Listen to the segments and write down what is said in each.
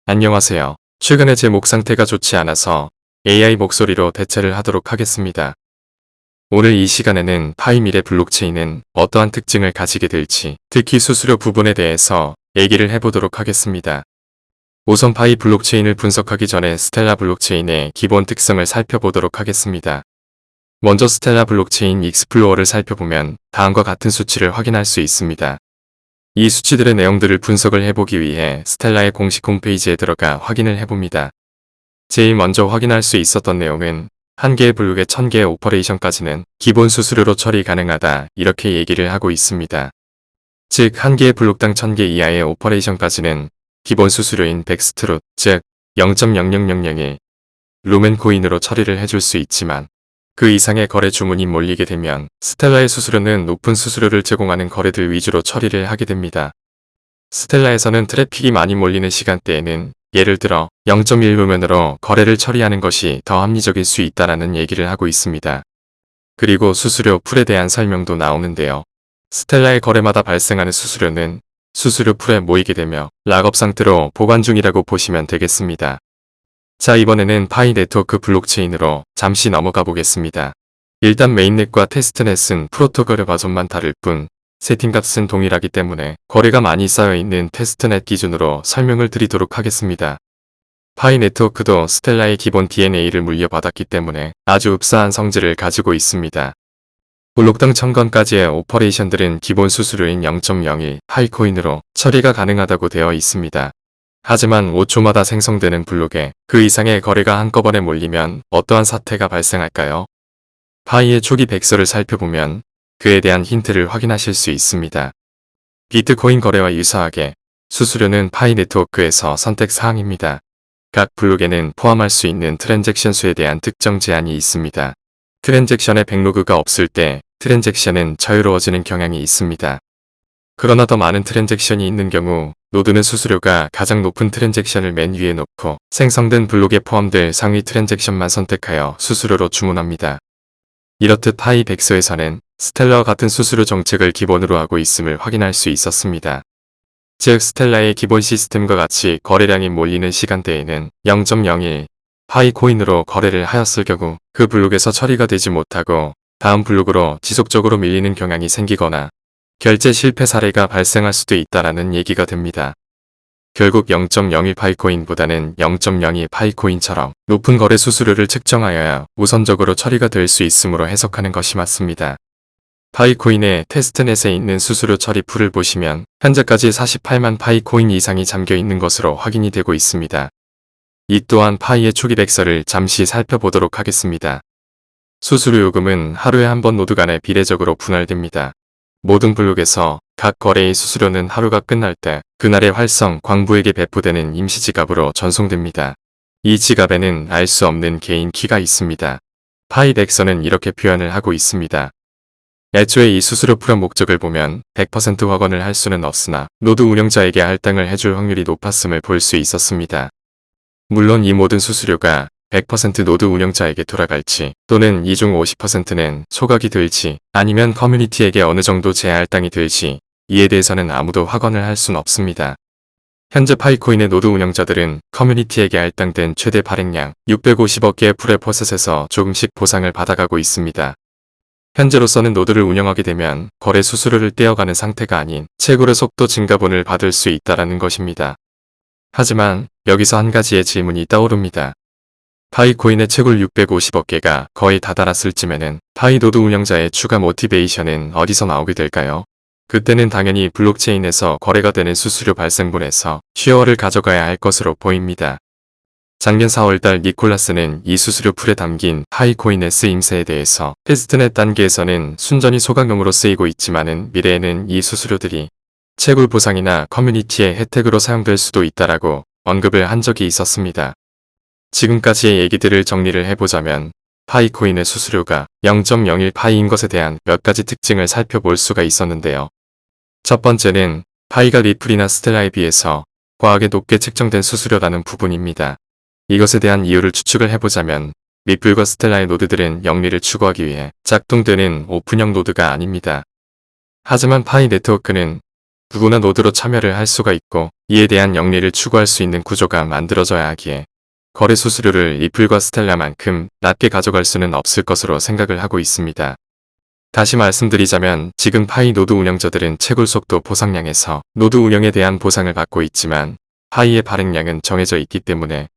안녕하세요. 최근에 제 목 상태가 좋지 않아서 AI 목소리로 대체를 하도록 하겠습니다. 오늘 이 시간에는 파이 미래 블록체인은 어떠한 특징을 가지게 될지, 특히 수수료 부분에 대해서 얘기를 해보도록 하겠습니다. 우선 파이 블록체인을 분석하기 전에 스텔라 블록체인의 기본 특성을 살펴보도록 하겠습니다. 먼저 스텔라 블록체인 익스플로어를 살펴보면 다음과 같은 수치를 확인할 수 있습니다. 이 수치들의 내용들을 분석을 해보기 위해 스텔라의 공식 홈페이지에 들어가 확인을 해봅니다. 제일 먼저 확인할 수 있었던 내용은 한 개의 블록의 1000개의 오퍼레이션까지는 기본 수수료로 처리 가능하다 이렇게 얘기를 하고 있습니다. 즉 한 개의 블록당 1000개 이하의 오퍼레이션까지는 기본 수수료인 백스트롯 즉 0.00001 루멘 코인으로 처리를 해줄 수 있지만 그 이상의 거래 주문이 몰리게 되면 스텔라의 수수료는 높은 수수료를 제공하는 거래들 위주로 처리를 하게 됩니다. 스텔라에서는 트래픽이 많이 몰리는 시간대에는 예를 들어 0.1루멘으로 거래를 처리하는 것이 더 합리적일 수 있다라는 얘기를 하고 있습니다. 그리고 수수료 풀에 대한 설명도 나오는데요. 스텔라의 거래마다 발생하는 수수료는 수수료 풀에 모이게 되며 락업 상태로 보관 중이라고 보시면 되겠습니다. 자, 이번에는 파이 네트워크 블록체인으로 잠시 넘어가 보겠습니다. 일단 메인넷과 테스트넷은 프로토콜의 버전만 다를 뿐 세팅값은 동일하기 때문에 거래가 많이 쌓여있는 테스트넷 기준으로 설명을 드리도록 하겠습니다. 파이 네트워크도 스텔라의 기본 DNA를 물려받았기 때문에 아주 흡사한 성질을 가지고 있습니다. 블록당 1000건까지의 오퍼레이션들은 기본 수수료인 0.01 파이코인으로 처리가 가능하다고 되어 있습니다. 하지만 5초마다 생성되는 블록에 그 이상의 거래가 한꺼번에 몰리면 어떠한 사태가 발생할까요? 파이의 초기 백서를 살펴보면 그에 대한 힌트를 확인하실 수 있습니다. 비트코인 거래와 유사하게 수수료는 파이 네트워크에서 선택 사항입니다. 각 블록에는 포함할 수 있는 트랜잭션 수에 대한 특정 제한이 있습니다. 트랜잭션의 백로그가 없을 때 트랜잭션은 자유로워지는 경향이 있습니다. 그러나 더 많은 트랜잭션이 있는 경우 노드는 수수료가 가장 높은 트랜잭션을 맨 위에 놓고 생성된 블록에 포함될 상위 트랜잭션만 선택하여 수수료로 주문합니다. 이렇듯 파이 백서에서는 스텔라와 같은 수수료 정책을 기본으로 하고 있음을 확인할 수 있었습니다. 즉 스텔라의 기본 시스템과 같이 거래량이 몰리는 시간대에는 0.01 파이 코인으로 거래를 하였을 경우 그 블록에서 처리가 되지 못하고 다음 블록으로 지속적으로 밀리는 경향이 생기거나 결제 실패 사례가 발생할 수도 있다라는 얘기가 됩니다. 결국 0.01 파이코인보다는 0.02 파이코인처럼 높은 거래 수수료를 측정하여야 우선적으로 처리가 될 수 있으므로 해석하는 것이 맞습니다. 파이코인의 테스트넷에 있는 수수료 처리 풀을 보시면 현재까지 48만 파이코인 이상이 잠겨 있는 것으로 확인이 되고 있습니다. 이 또한 파이의 초기 백서를 잠시 살펴보도록 하겠습니다. 수수료 요금은 하루에 한 번 노드 간에 비례적으로 분할됩니다. 모든 블록에서 각 거래의 수수료는 하루가 끝날 때 그날의 활성 광부에게 배포되는 임시지갑으로 전송됩니다. 이 지갑에는 알 수 없는 개인 키가 있습니다. 파이 백서는 이렇게 표현을 하고 있습니다. 애초에 이 수수료 풀의 목적을 보면 100% 확언을 할 수는 없으나 노드 운영자에게 할당을 해줄 확률이 높았음을 볼 수 있었습니다. 물론 이 모든 수수료가 100% 노드 운영자에게 돌아갈지 또는 이 중 50%는 소각이 될지 아니면 커뮤니티에게 어느 정도 재할당이 될지 이에 대해서는 아무도 확언을 할 순 없습니다. 현재 파이코인의 노드 운영자들은 커뮤니티에게 할당된 최대 발행량 650억 개의 풀의 포셋에서 조금씩 보상을 받아가고 있습니다. 현재로서는 노드를 운영하게 되면 거래 수수료를 떼어가는 상태가 아닌 채굴의 속도 증가분을 받을 수 있다는 것입니다. 하지만 여기서 한 가지의 질문이 떠오릅니다. 파이코인의 채굴 650억 개가 거의 다다랐을 쯤에는 파이 노드 운영자의 추가 모티베이션은 어디서 나오게 될까요? 그때는 당연히 블록체인에서 거래가 되는 수수료 발생분에서 쉐어를 가져가야 할 것으로 보입니다. 작년 4월달 니콜라스는 이 수수료 풀에 담긴 파이코인의 쓰임새에 대해서 테스트넷 단계에서는 순전히 소각용으로 쓰이고 있지만은 미래에는 이 수수료들이 채굴 보상이나 커뮤니티의 혜택으로 사용될 수도 있다라고 언급을 한 적이 있었습니다. 지금까지의 얘기들을 정리를 해보자면 파이코인의 수수료가 0.01 파이인 것에 대한 몇 가지 특징을 살펴볼 수가 있었는데요. 첫 번째는 파이가 리플이나 스텔라에 비해서 과하게 높게 책정된 수수료라는 부분입니다. 이것에 대한 이유를 추측을 해보자면 리플과 스텔라의 노드들은 영리를 추구하기 위해 작동되는 오픈형 노드가 아닙니다. 하지만 파이 네트워크는 누구나 노드로 참여를 할 수가 있고 이에 대한 영리를 추구할 수 있는 구조가 만들어져야 하기에 거래 수수료를 리플과 스텔라만큼 낮게 가져갈 수는 없을 것으로 생각을 하고 있습니다. 다시 말씀드리자면 지금 파이 노드 운영자들은 채굴 속도 보상량에서 노드 운영에 대한 보상을 받고 있지만 파이의 발행량은 정해져 있기 때문에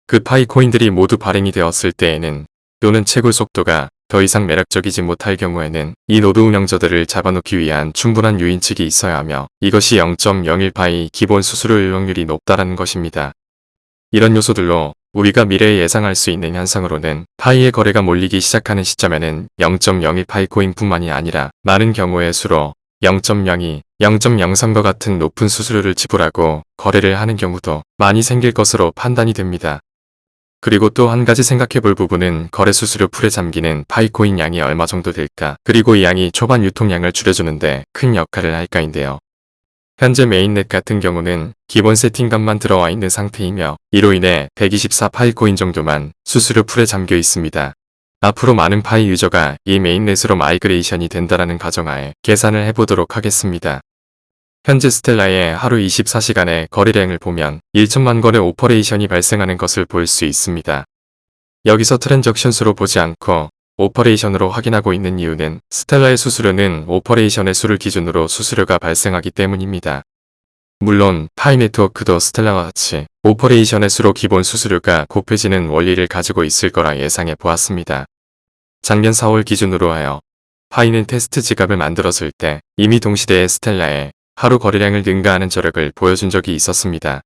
그 파이 코인들이 모두 발행이 되었을 때에는 또는 채굴 속도가 더 이상 매력적이지 못할 경우에는 이 노드 운영자들을 잡아놓기 위한 충분한 유인책이 있어야 하며 이것이 0.01파이 기본 수수료 이용률이 높다라는 것입니다. 이런 요소들로 우리가 미래에 예상할 수 있는 현상으로는 파이의 거래가 몰리기 시작하는 시점에는 0.01파이 코인뿐만이 아니라 많은 경우의 수로 0.02, 0.03과 같은 높은 수수료를 지불하고 거래를 하는 경우도 많이 생길 것으로 판단이 됩니다. 그리고 또 한 가지 생각해 볼 부분은 거래 수수료 풀에 잠기는 파이코인 양이 얼마 정도 될까, 그리고 이 양이 초반 유통량을 줄여주는데 큰 역할을 할까인데요. 현재 메인넷 같은 경우는 기본 세팅값만 들어와 있는 상태이며 이로 인해 124 파이코인 정도만 수수료 풀에 잠겨 있습니다. 앞으로 많은 파이 유저가 이 메인넷으로 마이그레이션이 된다라는 가정하에 계산을 해보도록 하겠습니다. 현재 스텔라의 하루 24시간의 거래량을 보면 1천만 건의 오퍼레이션이 발생하는 것을 볼 수 있습니다. 여기서 트랜잭션 수로 보지 않고 오퍼레이션으로 확인하고 있는 이유는 스텔라의 수수료는 오퍼레이션의 수를 기준으로 수수료가 발생하기 때문입니다. 물론 파이 네트워크도 스텔라와 같이 오퍼레이션의 수로 기본 수수료가 곱해지는 원리를 가지고 있을 거라 예상해 보았습니다. 작년 4월 기준으로 하여 파이는 테스트 지갑을 만들었을 때 이미 동시대의 스텔라에 하루 거래량을 능가하는 저력을 보여준 적이 있었습니다.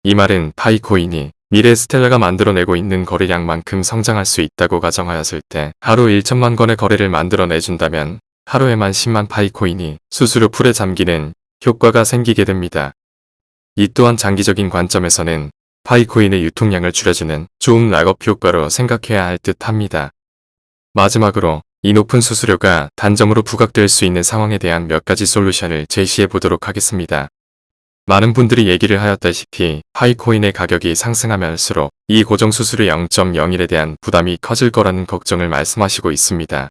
이 말은 파이코인이 미래 스텔라가 만들어내고 있는 거래량만큼 성장할 수 있다고 가정하였을 때 하루 1천만 건의 거래를 만들어내준다면 하루에만 10만 파이코인이 수수료 풀에 잠기는 효과가 생기게 됩니다. 이 또한 장기적인 관점에서는 파이코인의 유통량을 줄여주는 좋은 락업 효과로 생각해야 할 듯합니다. 마지막으로 이 높은 수수료가 단점으로 부각될 수 있는 상황에 대한 몇 가지 솔루션을 제시해 보도록 하겠습니다. 많은 분들이 얘기를 하였다시피 파이코인의 가격이 상승하면 할수록 이 고정 수수료 0.01에 대한 부담이 커질 거라는 걱정을 말씀하시고 있습니다.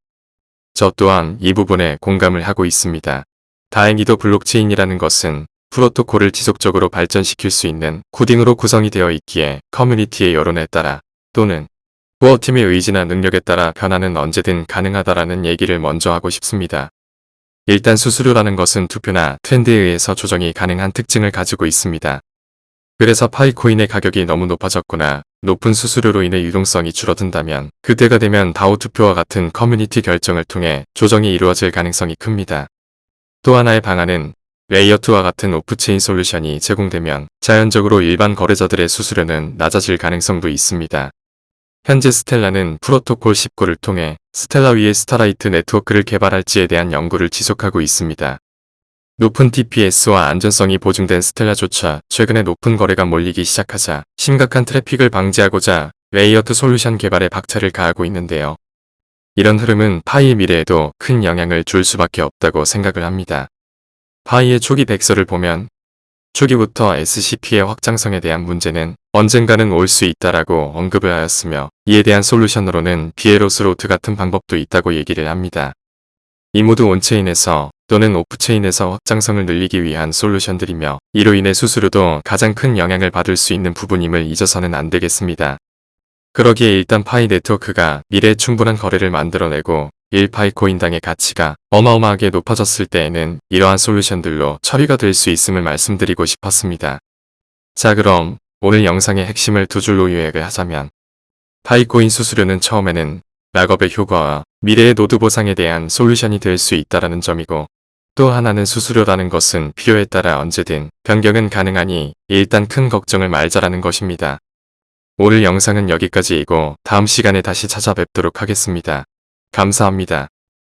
저 또한 이 부분에 공감을 하고 있습니다. 다행히도 블록체인이라는 것은 프로토콜을 지속적으로 발전시킬 수 있는 코딩으로 구성이 되어 있기에 커뮤니티의 여론에 따라 또는 코어팀의 의지나 능력에 따라 변화는 언제든 가능하다라는 얘기를 먼저 하고 싶습니다. 일단 수수료라는 것은 투표나 트렌드에 의해서 조정이 가능한 특징을 가지고 있습니다. 그래서 파이코인의 가격이 너무 높아졌거나 높은 수수료로 인해 유동성이 줄어든다면 그때가 되면 다오 투표와 같은 커뮤니티 결정을 통해 조정이 이루어질 가능성이 큽니다. 또 하나의 방안은 레이어2와 같은 오프체인 솔루션이 제공되면 자연적으로 일반 거래자들의 수수료는 낮아질 가능성도 있습니다. 현재 스텔라는 프로토콜 19를 통해 스텔라 위에 스타라이트 네트워크를 개발할지에 대한 연구를 지속하고 있습니다. 높은 TPS와 안전성이 보증된 스텔라조차 최근에 높은 거래가 몰리기 시작하자 심각한 트래픽을 방지하고자 레이어2 솔루션 개발에 박차를 가하고 있는데요. 이런 흐름은 파이의 미래에도 큰 영향을 줄 수밖에 없다고 생각을 합니다. 파이의 초기 백서를 보면 초기부터 SCP의 확장성에 대한 문제는 언젠가는 올 수 있다라고 언급을 하였으며 이에 대한 솔루션으로는 비에로스로트 같은 방법도 있다고 얘기를 합니다. 이 모두 온체인에서 또는 오프체인에서 확장성을 늘리기 위한 솔루션들이며 이로 인해 수수료도 가장 큰 영향을 받을 수 있는 부분임을 잊어서는 안 되겠습니다. 그러기에 일단 파이 네트워크가 미래에 충분한 거래를 만들어내고 1파이코인당의 가치가 어마어마하게 높아졌을 때에는 이러한 솔루션들로 처리가 될 수 있음을 말씀드리고 싶었습니다. 자, 그럼 오늘 영상의 핵심을 두 줄로 요약을 하자면 파이코인 수수료는 처음에는 락업의 효과와 미래의 노드 보상에 대한 솔루션이 될 수 있다라는 점이고 또 하나는 수수료라는 것은 필요에 따라 언제든 변경은 가능하니 일단 큰 걱정을 말자라는 것입니다. 오늘 영상은 여기까지이고 다음 시간에 다시 찾아뵙도록 하겠습니다. 감사합니다.